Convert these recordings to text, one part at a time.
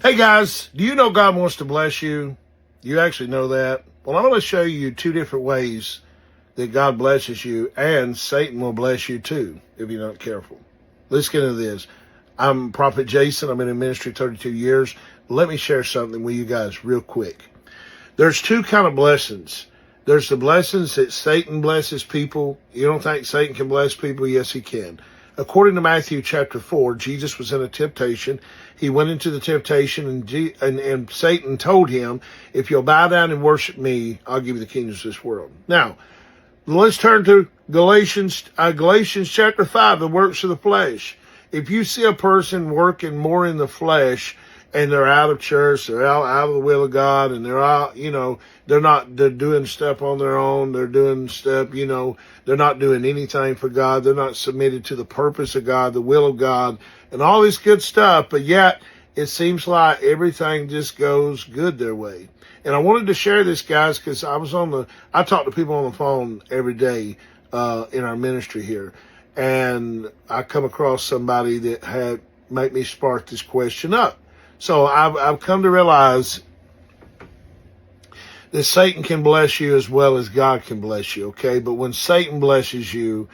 Hey guys, do you know God wants to bless you? You actually know that? Well, I'm going to show you two different ways that God blesses you, and Satan will bless you too if you're not careful. Let's get into this. I'm Prophet Jason. I've been in ministry 32 years. Let me share something with you guys real quick. There's two kind of blessings. There's the blessings that Satan blesses people. You don't think Satan can bless people? Yes, he can. According to Matthew chapter 4, Jesus was in a temptation. He went into the temptation, and Satan told him, if you'll bow down and worship me, I'll give you the kingdoms of this world. Now, let's turn to Galatians chapter 5, the works of the flesh. If you see a person working more in the flesh, and they're out of church, they're out of the will of God, and they're out, they're doing stuff on their own, they're doing stuff, they're not doing anything for God, they're not submitted to the purpose of God, the will of God, and all this good stuff, but yet it seems like everything just goes good their way. And I wanted to share this, guys, because I talk to people on the phone every day in our ministry here, and I come across somebody that had made me spark this question up. So I've come to realize that Satan can bless you as well as God can bless you, okay? But when Satan blesses you,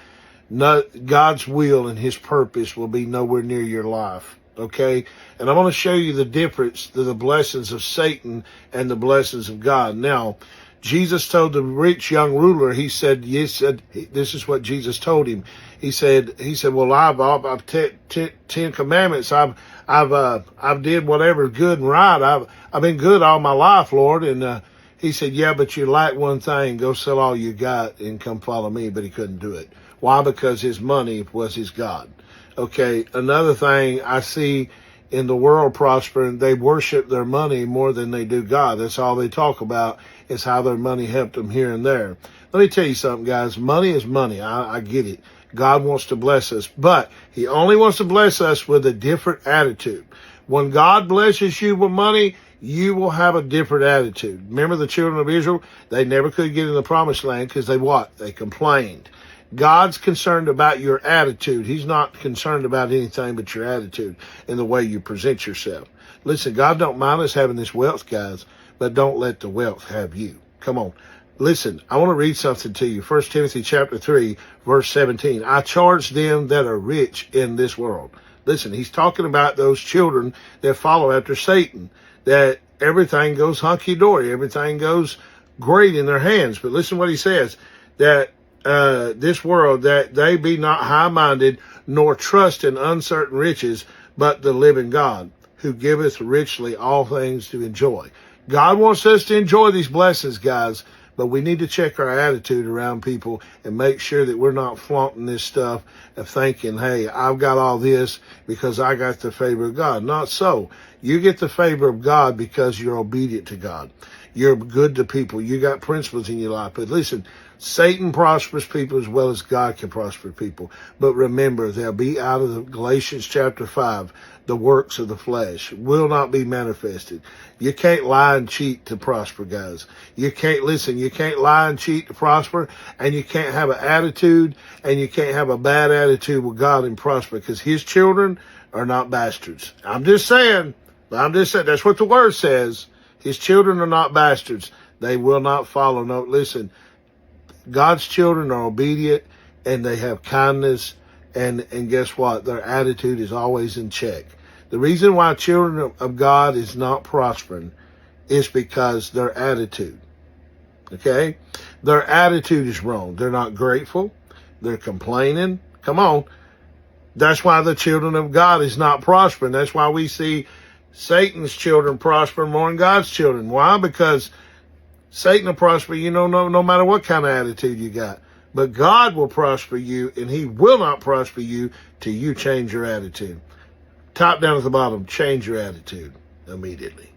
God's will and his purpose will be nowhere near your life, okay? And I'm going to show you the difference to the blessings of Satan and the blessings of God. Now, Jesus told the rich young ruler, he said, this is what Jesus told him. He said, well, I've 10 commandments. I've did whatever good and right. I've been good all my life, Lord. And, he said, yeah, but you lack one thing. Go sell all you got and come follow me. But he couldn't do it. Why? Because his money was his God. Okay. Another thing I see in the world prospering, they worship their money more than they do God. That's all they talk about is how their money helped them here and there. Let me tell you something, guys. Money is money. I get it. God wants to bless us, but he only wants to bless us with a different attitude. When God blesses you with money, you will have a different attitude. Remember the children of Israel? They never could get in the promised land because they complained. God's concerned about your attitude. He's not concerned about anything but your attitude and the way you present yourself. Listen, God don't mind us having this wealth, guys, but don't let the wealth have you. Come on. Listen, I want to read something to you. 1 Timothy chapter 3, verse 17. I charge them that are rich in this world. Listen, he's talking about those children that follow after Satan, that everything goes hunky-dory, everything goes great in their hands. But listen what he says, that this world, that they be not high-minded, nor trust in uncertain riches, but the living God, who giveth richly all things to enjoy. God wants us to enjoy these blessings, guys, but we need to check our attitude around people and make sure that we're not flaunting this stuff of thinking, hey, I've got all this because I got the favor of God. Not so. You get the favor of God because you're obedient to God. You're good to people. You got principles in your life. But listen, Satan prospers people as well as God can prosper people. But remember, they'll be out of the Galatians chapter 5. The works of the flesh will not be manifested. You can't lie and cheat to prosper, guys. You can't lie and cheat to prosper, and you can't have an attitude, and you can't have a bad attitude with God and prosper, because his children are not bastards. I'm just saying, that's what the word says. His children are not bastards. They will not follow. No, listen, God's children are obedient, and they have kindness, and guess what? Their attitude is always in check. The reason why children of God is not prospering is because their attitude, okay? Their attitude is wrong. They're not grateful. They're complaining. Come on. That's why the children of God is not prospering. That's why we see Satan's children prosper more than God's children. Why? Because Satan will prosper you, no matter what kind of attitude you got. But God will prosper you, and he will not prosper you till you change your attitude. Top down at the bottom, change your attitude immediately.